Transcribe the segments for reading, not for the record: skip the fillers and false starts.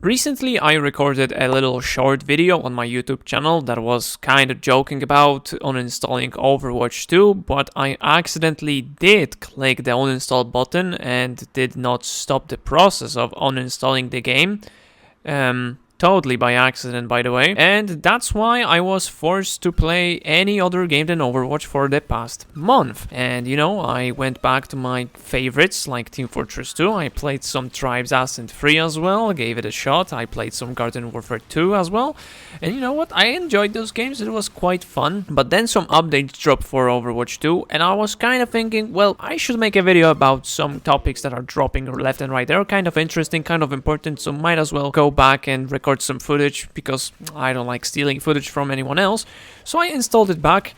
Recently I recorded a little short video on my YouTube channel that was kind of joking about uninstalling Overwatch 2, but I accidentally did click the uninstall button and did not stop the process of uninstalling the game. Totally by accident, by the way, and that's why I was forced to play any other game than Overwatch for the past month. And you know, I went back to my favorites like Team Fortress 2, I played some Tribes Ascent 3 as well, gave it a shot, I played some Garden Warfare 2 as well, and you know what, I enjoyed those games, it was quite fun. But then some updates dropped for Overwatch 2, and I was kind of thinking, well, I should make a video about some topics that are dropping left and right. They're kind of interesting, kind of important, so might as well go back and record some footage because I don't like stealing footage from anyone else. So I installed it back,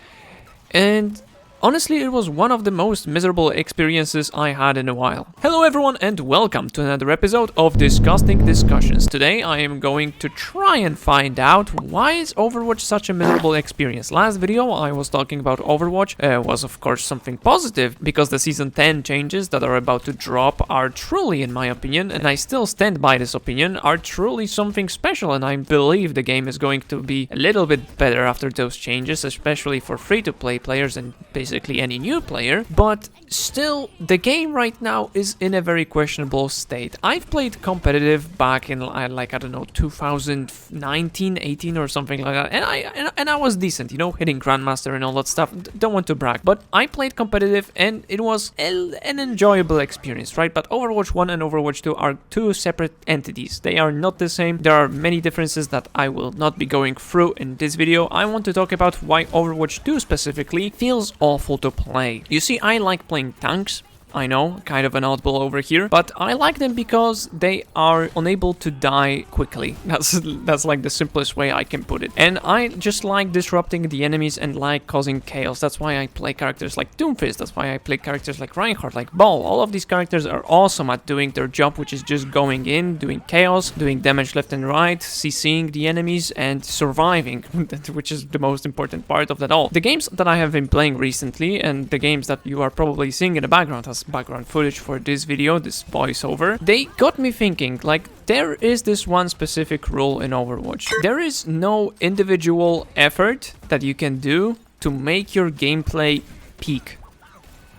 and honestly, it was one of the most miserable experiences I had in a while. Hello everyone and welcome to another episode of Disgusting Discussions. Today I am going to try and find out why is Overwatch such a miserable experience. Last video I was talking about Overwatch was of course something positive because the Season 10 changes that are about to drop are truly, in my opinion, and I still stand by this opinion, are truly something special, and I believe the game is going to be a little bit better after those changes, especially for free-to-play players and basically any new player. But still, the game right now is in a very questionable state. I've played competitive back in like, I don't know, 2019, 18 or something like that, and I was decent, you know, hitting Grandmaster and all that stuff. Don't want to brag, but I played competitive and it was an enjoyable experience, right? But Overwatch 1 and Overwatch 2 are two separate entities. They are not the same. There are many differences that I will not be going through in this video. I want to talk about why Overwatch 2 specifically feels awful to play. You see, I like playing tanks. I know, kind of an oddball over here, but I like them because they are unable to die quickly. That's like the simplest way I can put it. And I just like disrupting the enemies and like causing chaos. That's why I play characters like Doomfist. That's why I play characters like Reinhardt, like Ball. All of these characters are awesome at doing their job, which is just going in, doing chaos, doing damage left and right, CCing the enemies, and surviving, which is the most important part of that all. The games that I have been playing recently, and the games that you are probably seeing in the background as background footage for this video, this voiceover, they got me thinking, like, there is this one specific rule in Overwatch. There is no individual effort that you can do to make your gameplay peak.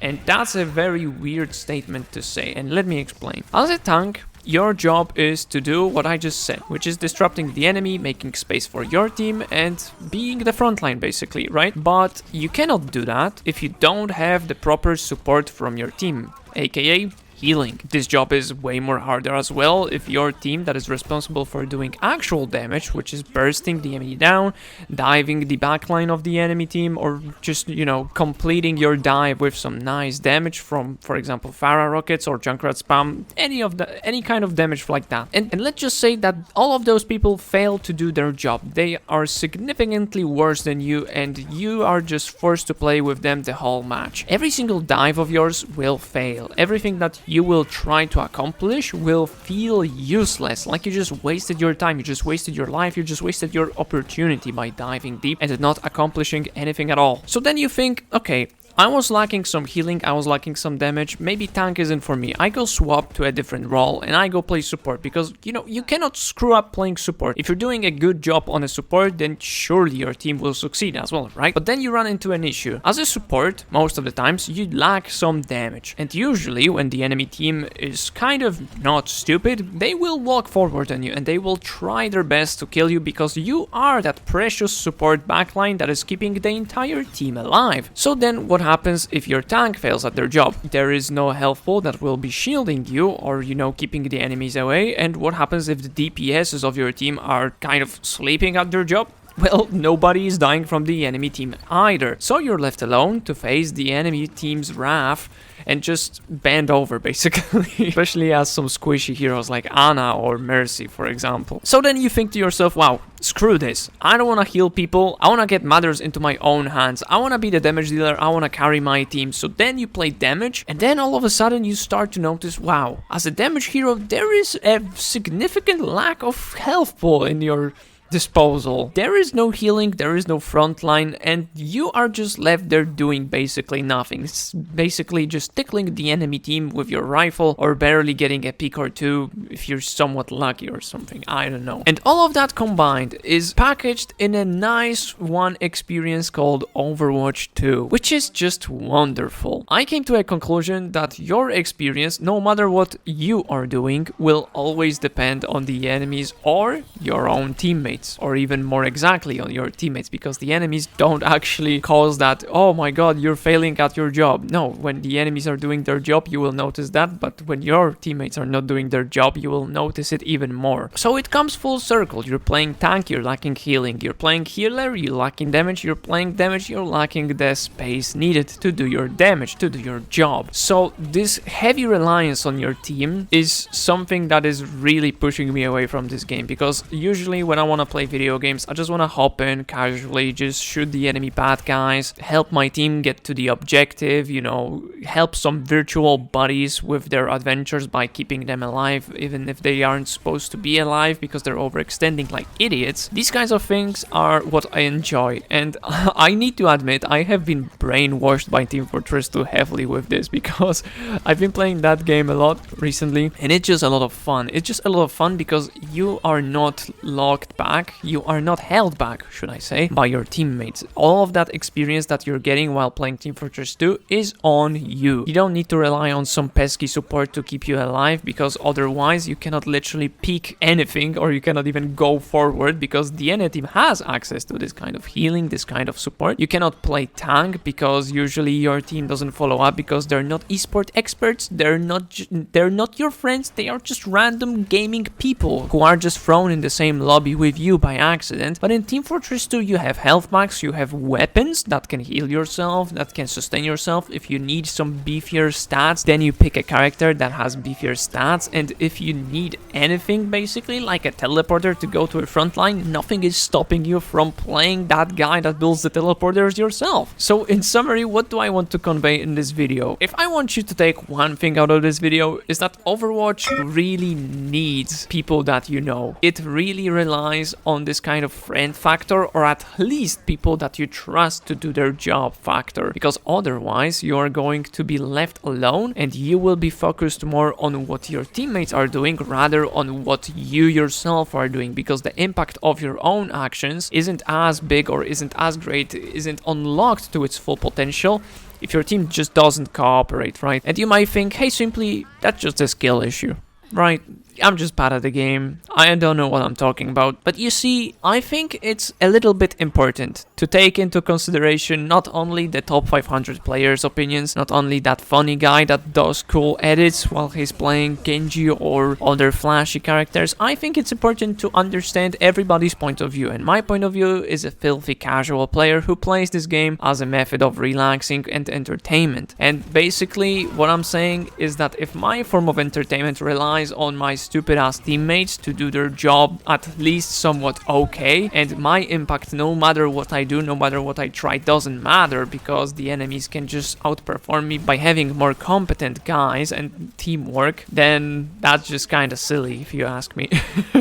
And that's a very weird statement to say, and let me explain. As a tank, your job is to do what I just said, which is disrupting the enemy, making space for your team, and being the front line basically, right? But you cannot do that if you don't have the proper support from your team, aka healing. This job is way more harder as well if your team that is responsible for doing actual damage, which is bursting the enemy down, diving the backline of the enemy team, or just, you know, completing your dive with some nice damage from, for example, Pharah rockets or Junkrat spam, any kind of damage like that. And let's just say that all of those people fail to do their job. They are significantly worse than you, and you are just forced to play with them the whole match. Every single dive of yours will fail. Everything that you will try to accomplish will feel useless, like you just wasted your time, you just wasted your life, you just wasted your opportunity by diving deep and not accomplishing anything at all. So then you think, okay, I was lacking some healing, I was lacking some damage, maybe tank isn't for me. I go swap to a different role and I go play support because, you know, you cannot screw up playing support. If you're doing a good job on a support, then surely your team will succeed as well, right? But then you run into an issue. As a support, most of the times, you lack some damage. And usually, when the enemy team is kind of not stupid, they will walk forward on you and they will try their best to kill you because you are that precious support backline that is keeping the entire team alive. So then what happens if your tank fails at their job? There is no health pool that will be shielding you or, you know, keeping the enemies away. And what happens if the DPSs of your team are kind of sleeping at their job? Well, nobody is dying from the enemy team either. So you're left alone to face the enemy team's wrath and just bend over, basically. Especially as some squishy heroes like Ana or Mercy, for example. So then you think to yourself, wow, screw this. I don't want to heal people. I want to get matters into my own hands. I want to be the damage dealer. I want to carry my team. So then you play damage, and then all of a sudden you start to notice, wow, as a damage hero, there is a significant lack of health pool in your disposal. There is no healing, there is no frontline, and you are just left there doing basically nothing. It's basically just tickling the enemy team with your rifle, or barely getting a peek or two if you're somewhat lucky or something, I don't know. And all of that combined is packaged in a nice one experience called Overwatch 2, which is just wonderful. I came to a conclusion that your experience, no matter what you are doing, will always depend on the enemies or your own teammates, or even more exactly on your teammates, because the enemies don't actually cause that, oh my god, you're failing at your job. No, when the enemies are doing their job, you will notice that, but when your teammates are not doing their job, you will notice it even more. So it comes full circle. You're playing tank, you're lacking healing. You're playing healer, you're lacking damage. You're playing damage, you're lacking the space needed to do your damage, to do your job. So this heavy reliance on your team is something that is really pushing me away from this game, because usually when I want to play video games, I just want to hop in casually, just shoot the enemy bad guys, help my team get to the objective, you know, help some virtual buddies with their adventures by keeping them alive, even if they aren't supposed to be alive because they're overextending like idiots. These kinds of things are what I enjoy, and I need to admit I have been brainwashed by Team Fortress 2 heavily with this, because I've been playing that game a lot recently, and it's just a lot of fun. It's just a lot of fun because you are not locked back, you are not held back, should I say, by your teammates. All of that experience that you're getting while playing Team Fortress 2 is on you. You don't need to rely on some pesky support to keep you alive, because otherwise you cannot literally peek anything, or you cannot even go forward, because the enemy team has access to this kind of healing, this kind of support. You cannot play tank because usually your team doesn't follow up, because they're not esport experts, they're not your friends, they are just random gaming people who are just thrown in the same lobby with you by accident. But in Team Fortress 2 you have health packs, you have weapons that can heal yourself, that can sustain yourself. If you need some beefier stats, then you pick a character that has beefier stats, and if you need anything basically like a teleporter to go to a front line, nothing is stopping you from playing that guy that builds the teleporters yourself. So in summary, what do I want to convey in this video? If I want you to take one thing out of this video, is that Overwatch really needs people that you know. It really relies on this kind of friend factor, or at least people that you trust to do their job factor, because otherwise you are going to be left alone and you will be focused more on what your teammates are doing rather on what you yourself are doing, because the impact of your own actions isn't as big or isn't as great, isn't unlocked to its full potential if your team just doesn't cooperate, right? And you might think, hey, simply, that's just a skill issue, right? I'm just bad at the game, I don't know what I'm talking about. But you see, I think it's a little bit important to take into consideration not only the top 500 players' opinions, not only that funny guy that does cool edits while he's playing Genji or other flashy characters. I think it's important to understand everybody's point of view, and my point of view is a filthy casual player who plays this game as a method of relaxing and entertainment. And basically what I'm saying is that if my form of entertainment relies on my stupid ass teammates to do their job at least somewhat okay, and my impact, no matter what I do, no matter what I try, doesn't matter, because the enemies can just outperform me by having more competent guys and teamwork, then that's just kind of silly if you ask me.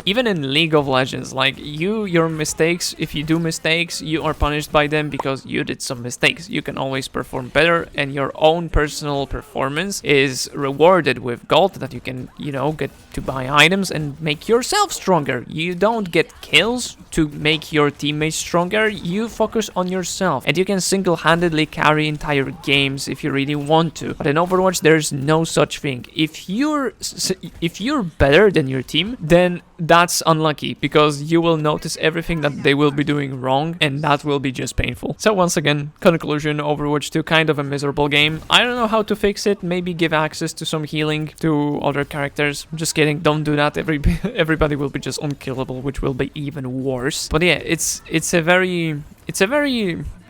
Even in League of Legends, like your mistakes, if you do mistakes, you are punished by them because you did some mistakes. You can always perform better, and your own personal performance is rewarded with gold that you can, you know, get to buy items and make yourself stronger. You don't get kills to make your teammates stronger, you focus on yourself, and you can single-handedly carry entire games if you really want to. But in Overwatch there's no such thing. If you're better than your team, then that's unlucky, because you will notice everything that they will be doing wrong, and that will be just painful. So once again, conclusion, Overwatch 2 kind of a miserable game. I don't know how to fix it. Maybe give access to some healing to other characters. Just kidding, don't do that. Everybody will be just unkillable, which will be even worse. But yeah, it's a very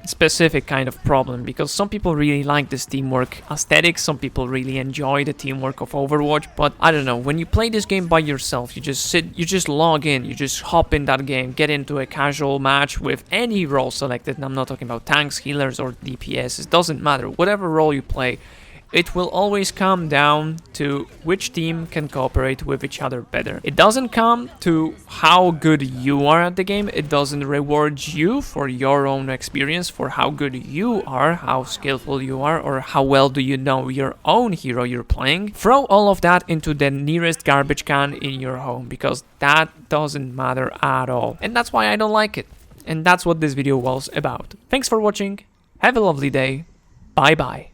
specific kind of problem, because some people really like this teamwork aesthetic, some people really enjoy the teamwork of Overwatch, but I don't know, when you play this game by yourself, you just log in, you just hop in that game, get into a casual match with any role selected, and I'm not talking about tanks, healers, or DPS, it doesn't matter, whatever role you play, It will always come down to which team can cooperate with each other better. It doesn't come to how good you are at the game. It doesn't reward you for your own experience, for how good you are, how skillful you are, or how well do you know your own hero you're playing. Throw all of that into the nearest garbage can in your home, because that doesn't matter at all. And that's why I don't like it. And that's what this video was about. Thanks for watching. Have a lovely day. Bye bye.